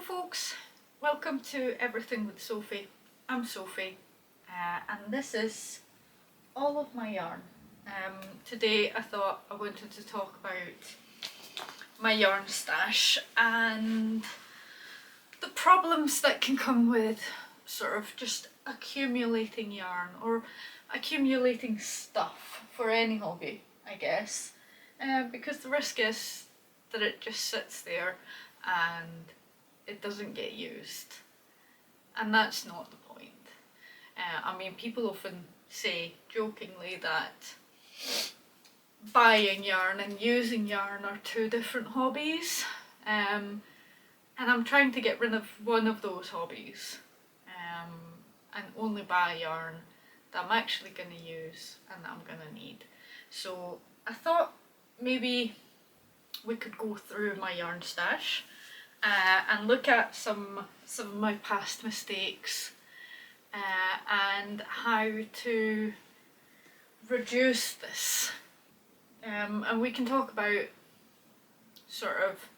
folks, welcome to Everything with Sophie. I'm Sophie and this is all of my yarn. Today I thought I wanted to talk about my yarn stash and the problems that can come with sort of just accumulating yarn or accumulating stuff for any hobby, I guess, because the risk is that it just sits there and it doesn't get used, and that's not the point. I mean, people often say jokingly that buying yarn and using yarn are two different hobbies, and I'm trying to get rid of one of those hobbies and only buy yarn that I'm actually going to use and that I'm going to need. So I thought maybe we could go through my yarn stash and look at some of my past mistakes and how to reduce this. And we can talk about sort of,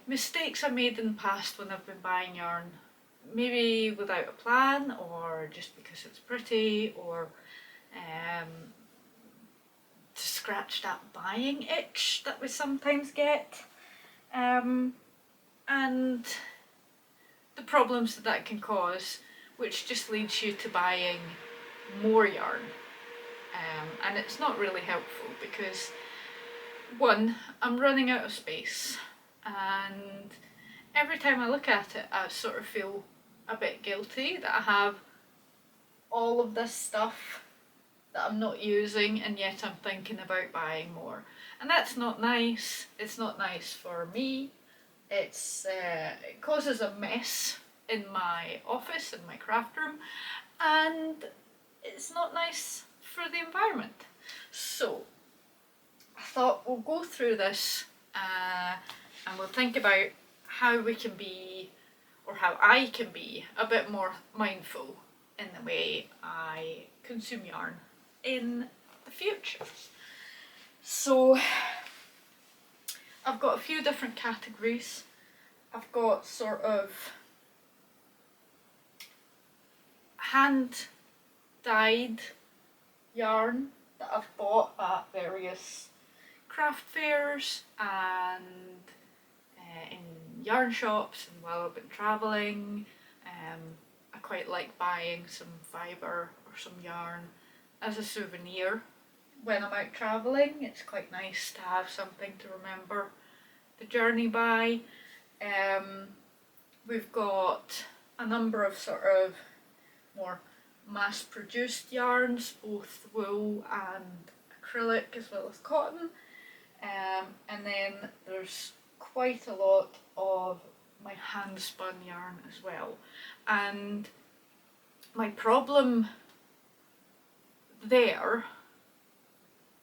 mistakes I made in the past when I've been buying yarn, maybe without a plan or just because it's pretty, or to scratch that buying itch that we sometimes get, and the problems that can cause, which just leads you to buying more yarn, and it's not really helpful because, one, I'm running out of space, and every time I look at it I sort of feel a bit guilty that I have all of this stuff that I'm not using and yet I'm thinking about buying more, and that's not nice. It's not nice for me. It causes a mess in my office, in my craft room, and it's not nice for the environment. So I thought we'll go through this and we'll think about how we can be, or how I can be, a bit more mindful in the way I consume yarn in the future. So I've got a few different categories. I've got sort of hand dyed yarn that I've bought at various craft fairs and in yarn shops, and while I've been travelling. I quite like buying some fibre or some yarn as a souvenir when I'm out travelling. It's quite nice to have something to remember the journey by. We've got a number of sort of more mass-produced yarns, both wool and acrylic as well as cotton, and then there's quite a lot of my hand-spun yarn as well. And my problem there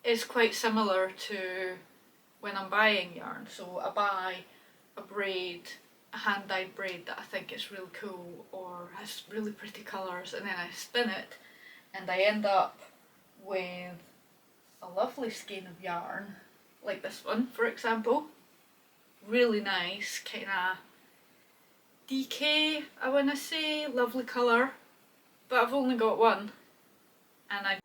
is quite similar to when I'm buying yarn. So I buy a braid, a hand-dyed braid that I think is really cool or has really pretty colours, and then I spin it and I end up with a lovely skein of yarn, like this one for example. Really nice, kind of DK, I want to say, lovely colour, but I've only got one, and I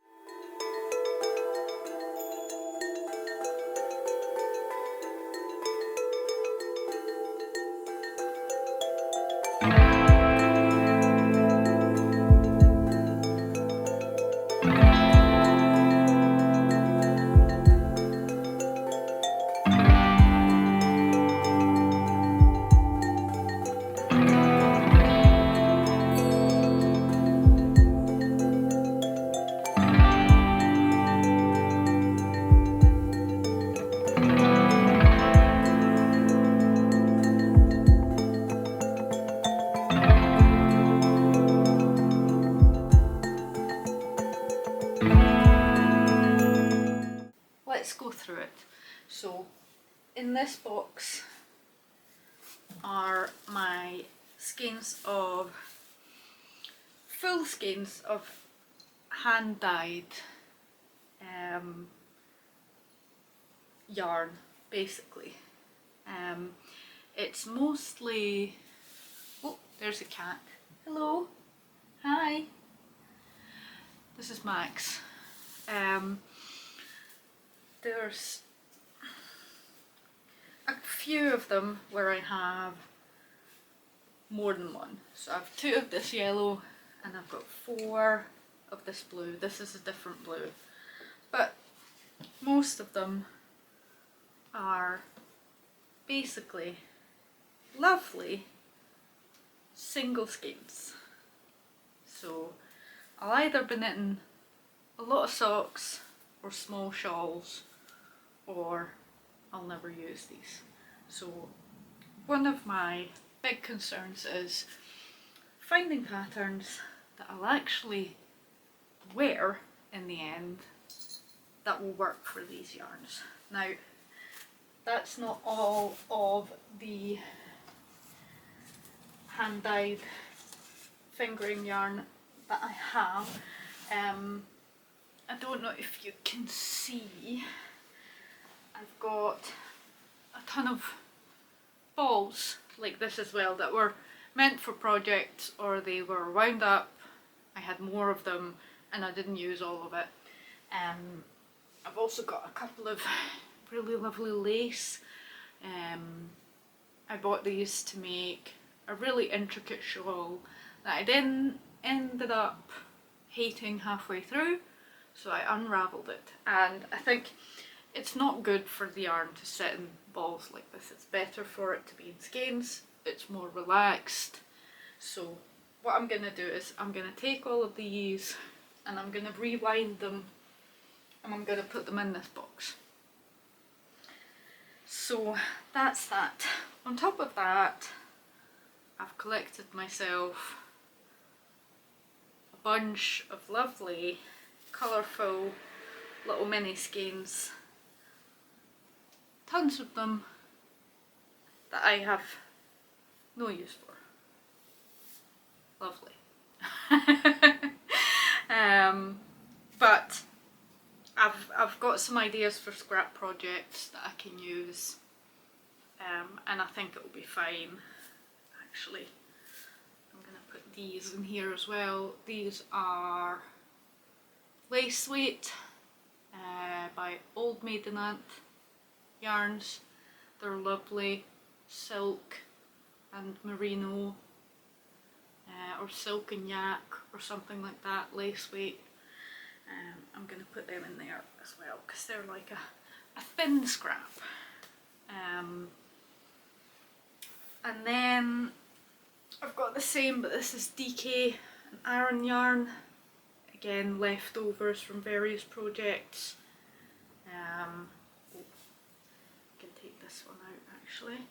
let's go through it. So in this box are my skeins of, full skeins of hand dyed yarn basically. It's mostly, oh, there's a cat. Hello, hi. This is Max. There's a few of them where I have more than one. So I have 2 of this yellow and I've got 4 of this blue. This is a different blue. But most of them are basically lovely single skeins. So I'll either be knitting a lot of socks or small shawls, or I'll never use these. So one of my big concerns is finding patterns that I'll actually wear in the end that will work for these yarns. Now, that's not all of the hand dyed fingering yarn that I have. I don't know if you can see, I've got a ton of balls like this as well that were meant for projects, or they were wound up. I had more of them and I didn't use all of it. I've also got a couple of really lovely lace. I bought these to make a really intricate shawl that I then ended up hating halfway through, so I unravelled it, and I think it's not good for the yarn to sit in balls like this. It's better for it to be in skeins. It's more relaxed. So what I'm going to do is I'm going to take all of these and I'm going to rewind them and I'm going to put them in this box. So that's that. On top of that, I've collected myself a bunch of lovely, colourful little mini skeins. Tons of them that I have no use for. Lovely. But I've got some ideas for scrap projects that I can use, and I think it will be fine. Actually, I'm going to put these in here as well. These are Lace Weight by Old Maiden Aunt yarns. They're lovely, silk and merino, or silk and yak or something like that, lace weight. I'm going to put them in there as well because they're like a thin scrap. And then I've got the same, but this is DK and Aran yarn. Again, leftovers from various projects. I can take this one out actually,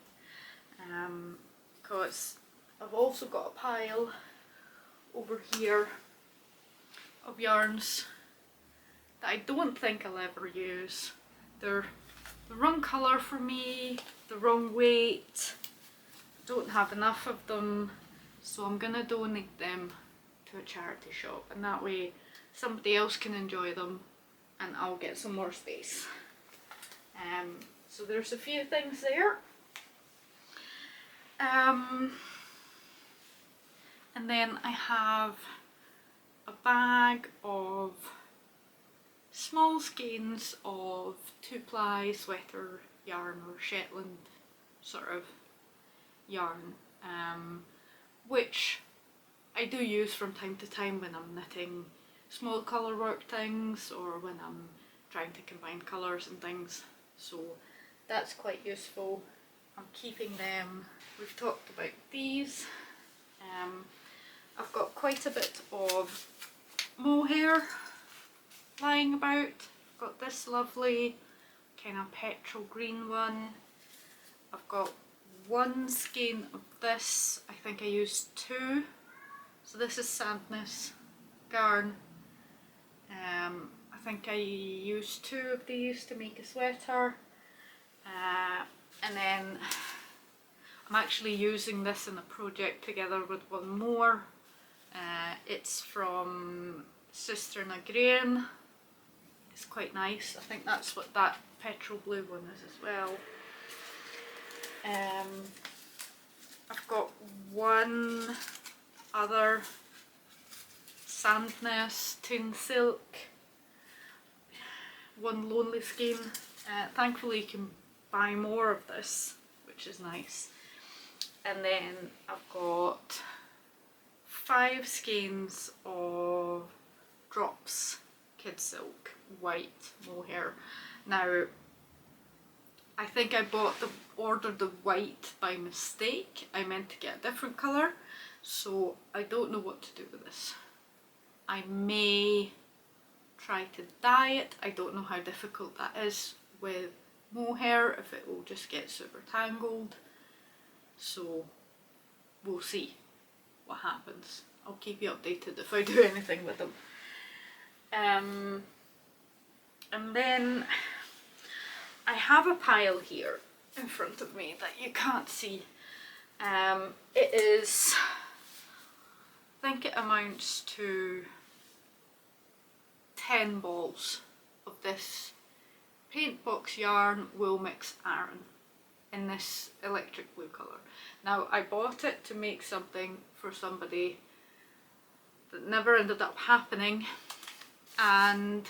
because I've also got a pile over here of yarns that I don't think I'll ever use. They're the wrong colour for me, the wrong weight, don't have enough of them, so I'm going to donate them to a charity shop, and that way somebody else can enjoy them and I'll get some more space. So there's a few things there. And then I have a bag of small skeins of 2-ply sweater yarn or Shetland sort of yarn, which I do use from time to time when I'm knitting small colour work things or when I'm trying to combine colours and things, so that's quite useful. I'm keeping them. We've talked about these. I've got quite a bit of mohair lying about. I've got this lovely kind of petrol green one. I've got one skein of this. I think I used 2. So this is Sadness yarn. I think I used 2 of these to make a sweater. And then I'm actually using this in a project together with one more. It's from Sister Nagrain. It's quite nice. I think that's what that petrol blue one is as well. I've got one other Sandness Tin Silk, one Lonely Skein. Thankfully you can buy more of this, which is nice. And then I've got 5 skeins of Drops Kid Silk white mohair. Now I think I ordered the white by mistake. I meant to get a different colour, so I don't know what to do with this. I may try to dye it. I don't know how difficult that is with mohair, if it will just get super tangled. So we'll see what happens. I'll keep you updated if I do anything with them. And then I have a pile here in front of me that you can't see. It is, I think it amounts to 10 balls of this paint box yarn wool mix Aran in this electric blue colour. Now I bought it to make something for somebody that never ended up happening, and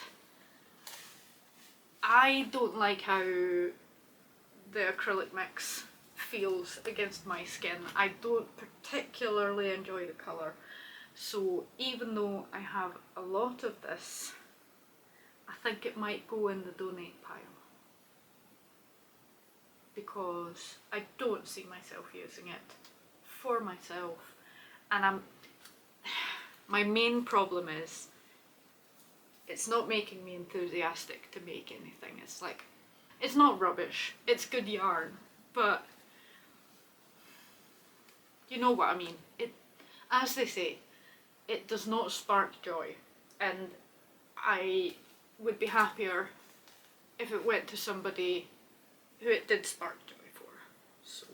I don't like how the acrylic mix feels against my skin. I don't particularly enjoy the colour, so even though I have a lot of this, I think it might go in the donate pile because I don't see myself using it for myself. And my main problem is it's not making me enthusiastic to make anything. It's like, it's not rubbish, it's good yarn, but you know what I mean. It, as they say, it does not spark joy, and I would be happier if it went to somebody who it did spark joy for. So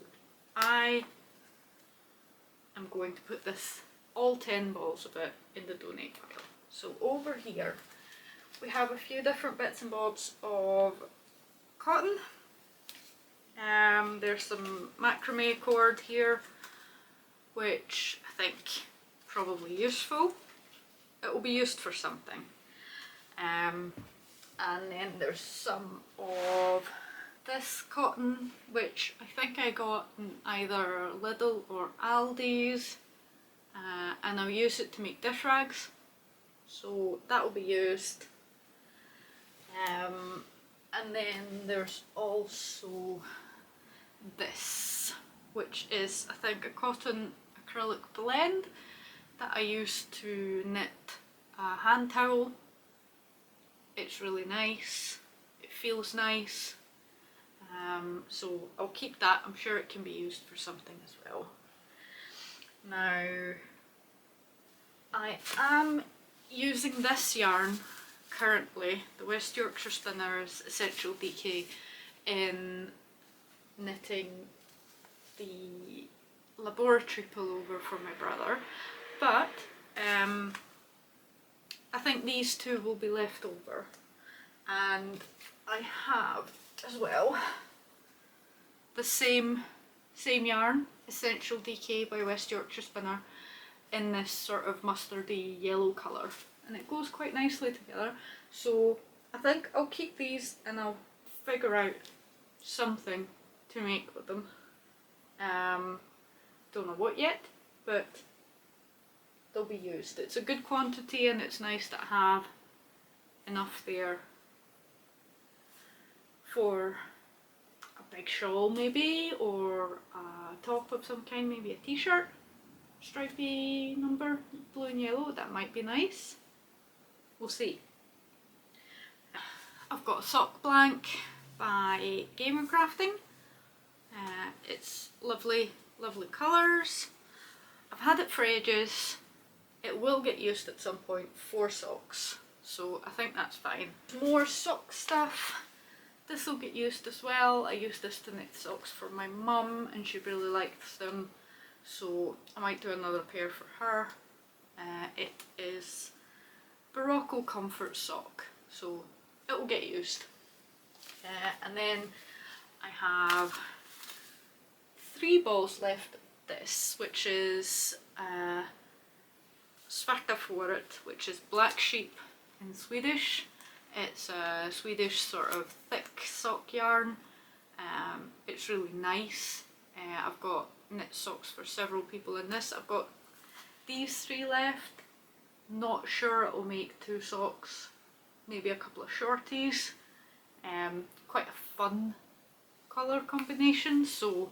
I am going to put this, all 10 balls of it, in the donate pile. So over here we have a few different bits and bobs of cotton. There's some macrame cord here, which I think probably useful. It will be used for something. And then there's some of this cotton, which I think I got in either Lidl or Aldi's, and I'll use it to make dish rags, so that will be used. And then there's also this, which is I think a cotton acrylic blend that I used to knit a hand towel. It's really nice, it feels nice, so I'll keep that. I'm sure it can be used for something as well. Now I am using this yarn currently, the West Yorkshire Spinners Essential DK, in knitting the laboratory pullover for my brother, but I think these two will be left over, and I have as well the same yarn, Essential DK by West Yorkshire Spinner, in this sort of mustardy yellow colour, and it goes quite nicely together. So I think I'll keep these and I'll figure out something to make with them. Don't know what yet, but they'll be used. It's a good quantity and it's nice to have enough there for a big shawl maybe, or a top of some kind, maybe a t-shirt, stripy number, blue and yellow. That might be nice. We'll see. I've got a sock blank by Gamer Crafting. It's lovely, lovely colours. I've had it for ages. It will get used at some point for socks, so I think that's fine. More sock stuff. This will get used as well. I used this to knit socks for my mum and she really likes them, so I might do another pair for her. It is Barocco Comfort Sock, so it will get used. And then I have 3 balls left of this, which is svarta fåret, which is black sheep in Swedish. It's a Swedish sort of thick sock yarn. It's really nice. I've got knit socks for several people in this. I've got these 3 left. Not sure it'll make 2 socks, maybe a couple of shorties. Quite a fun colour combination, so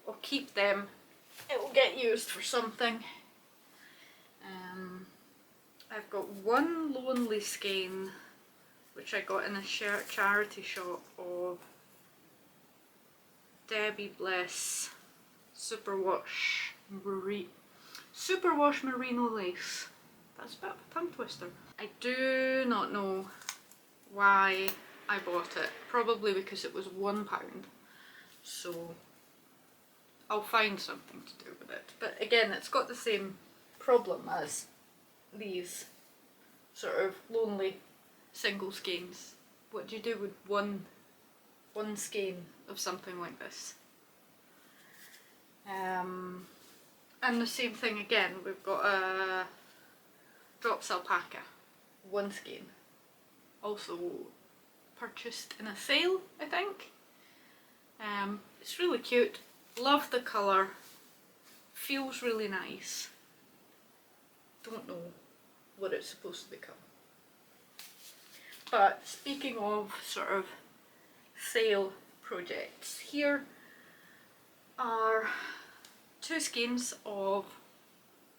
I'll keep them. It will get used for something. I've got one lonely skein which I got in a charity shop of Debbie Bliss Superwash Merino lace. That's a bit of a tongue twister. I do not know why I bought it. Probably because it was £1. So I'll find something to do with it. But again, it's got the same problem as these sort of lonely single skeins. What do you do with one skein of something like this? And the same thing again, we've got a Drops alpaca, 1 skein. Also purchased in a sale, I think. It's really cute, love the colour, feels really nice. Don't know what it's supposed to become. But speaking of sort of sale projects, here are 2 skeins of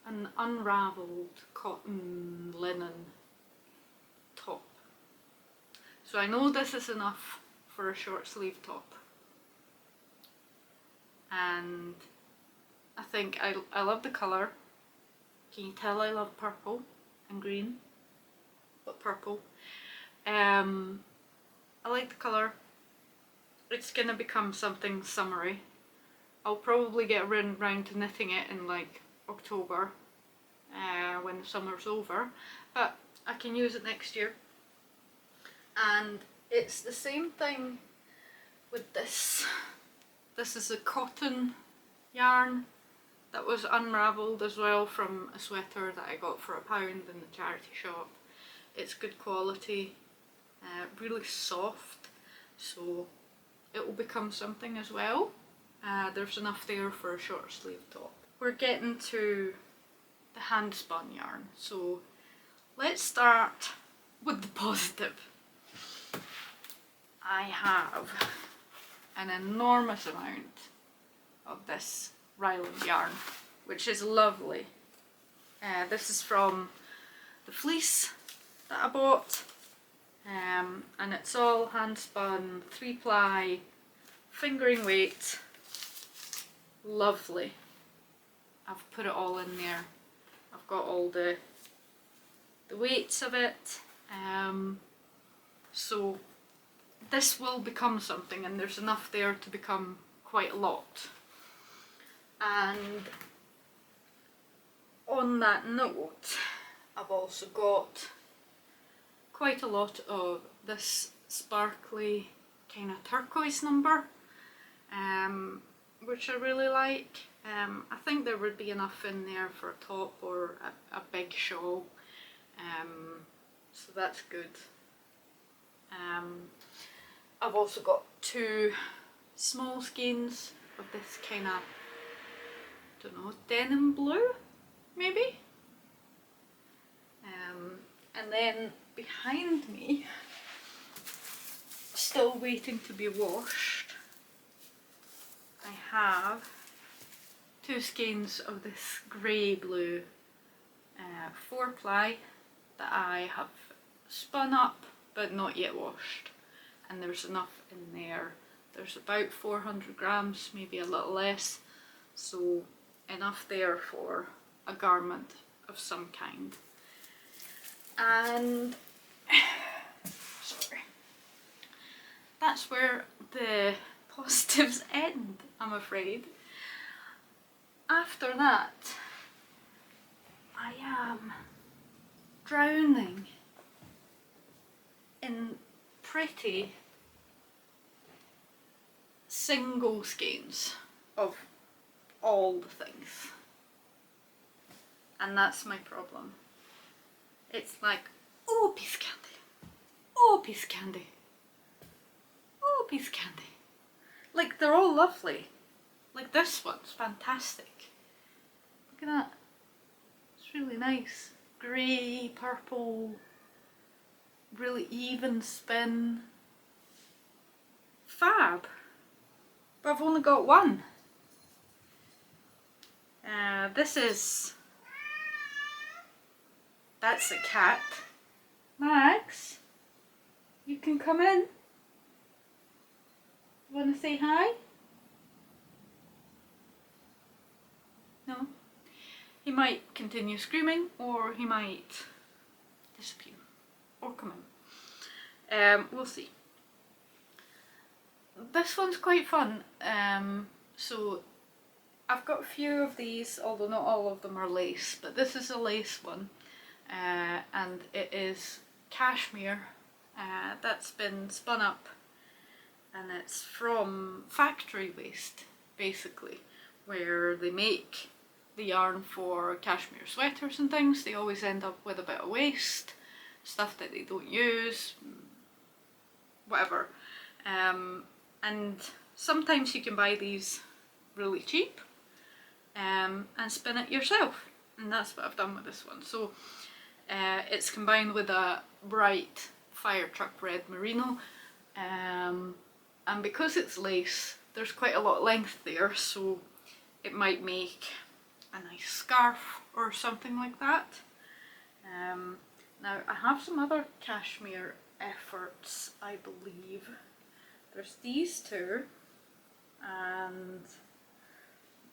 an unravelled cotton linen top. So I know this is enough for a short sleeve top. And I think I love the colour. Can you tell I love purple and green? But purple. I like the colour. It's gonna become something summery. I'll probably get round to knitting it in like October when the summer's over, but I can use it next year. And it's the same thing with this. This is a cotton yarn that was unravelled as well from a sweater that I got for £1 in the charity shop. It's good quality, really soft, so it will become something as well. There's enough there for a short sleeve top. We're getting to the hand spun yarn, so let's start with the positive. I have an enormous amount of this Ryland yarn, which is lovely. This is from the fleece that I bought, and it's all hand spun, 3-ply, fingering weight. Lovely. I've put it all in there. I've got all the weights of it. So this will become something, and there's enough there to become quite a lot. And on that note, I've also got quite a lot of this sparkly kind of turquoise number, which I really like. I think there would be enough in there for a top or a big shawl, so that's good. I've also got 2 small skeins of this kind of, don't know, denim blue, maybe? And then behind me, still waiting to be washed, I have 2 skeins of this grey blue 4-ply that I have spun up but not yet washed, and there's enough in there. There's about 400 grams, maybe a little less, so enough there for a garment of some kind. And sorry, that's where the positives end, I'm afraid. After that, I am drowning in pretty single skeins. of all the things. And that's my problem. It's like, oh, piece of candy, oh, piece of candy, oh, piece of candy. Like, they're all lovely. Like, this one's fantastic. Look at that. It's really nice. Grey, purple, really even spin. Fab. But I've only got one. That's a cat. Max, you can come in. Want to say hi? No? He might continue screaming, or he might disappear, or come in. We'll see. This one's quite fun. So I've got a few of these, although not all of them are lace, but this is a lace one, and it is cashmere that's been spun up, and it's from factory waste, basically, where they make the yarn for cashmere sweaters and things. They always end up with a bit of waste, stuff that they don't use, whatever. And sometimes you can buy these really cheap and spin it yourself, and that's what I've done with this one. So it's combined with a bright fire truck red merino, and because it's lace, there's quite a lot of length there, so it might make a nice scarf or something like that. Now I have some other cashmere efforts, I believe. There's these two, and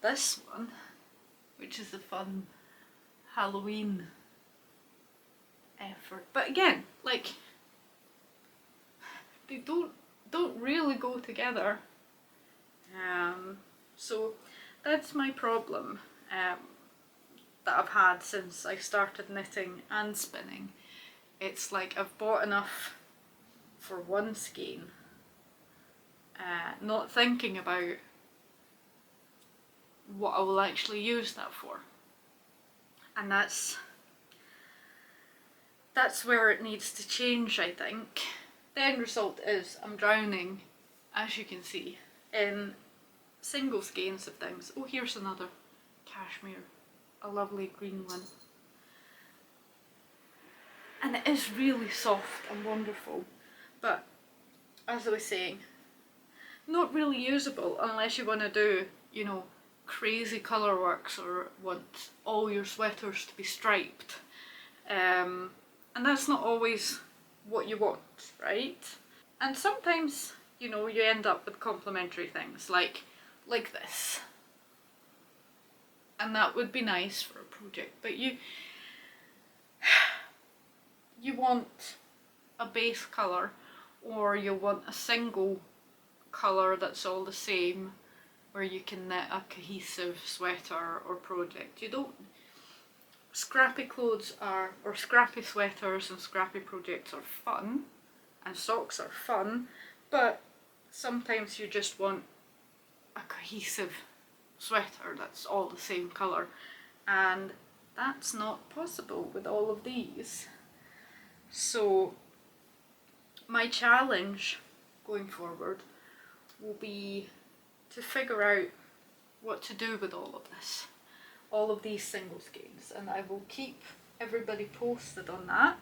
this one, which is a fun Halloween effort. But again, like, they don't really go together. So that's my problem that I've had since I started knitting and spinning. It's like I've bought enough for one skein, not thinking about what I will actually use that for. And that's where it needs to change, I think. The end result is I'm drowning, as you can see, in single skeins of things. Oh, here's another cashmere, a lovely green one. And it is really soft and wonderful, but as I was saying, not really usable unless you want to do, you know, crazy colour works or want all your sweaters to be striped. And that's not always what you want, right? And sometimes, you know, you end up with complementary things like this. And that would be nice for a project, but you want a base colour, or you want a single colour that's all the same, where you can knit a cohesive sweater or project. You don't... Scrappy clothes are, or scrappy sweaters and scrappy projects are fun, and socks are fun, but sometimes you just want a cohesive sweater that's all the same colour, and that's not possible with all of these. So my challenge going forward will be to figure out what to do with all of this, all of these single skeins, and I will keep everybody posted on that.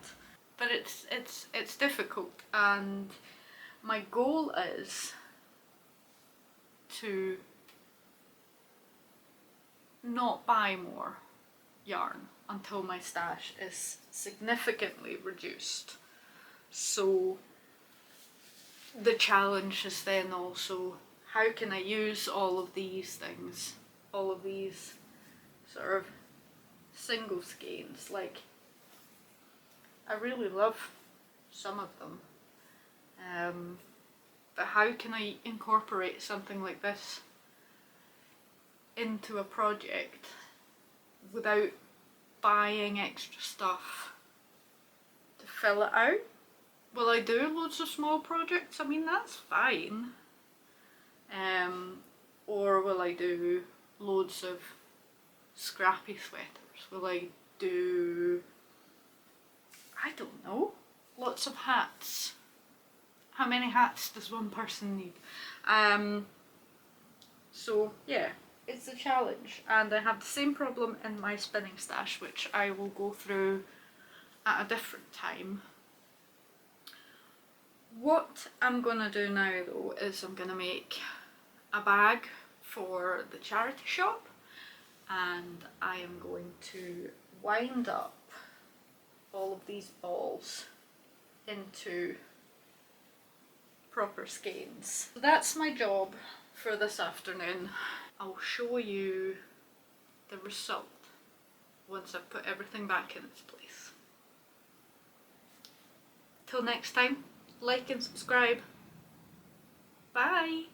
But it's difficult, and my goal is to not buy more yarn until my stash is significantly reduced. So the challenge is then also, how can I use all of these things, all of these sort of single skeins? Like, I really love some of them, but how can I incorporate something like this into a project without buying extra stuff to fill it out? Will I do loads of small projects? I mean, that's fine. Or will I do loads of scrappy sweaters? Will I do, I don't know, lots of hats? How many hats does one person need? So yeah, it's a challenge, and I have the same problem in my spinning stash, which I will go through at a different time. What I'm gonna do now though is I'm gonna make a bag for the charity shop, and I am going to wind up all of these balls into proper skeins. So that's my job for this afternoon. I'll show you the result once I've put everything back in its place. Till next time, like and subscribe. Bye!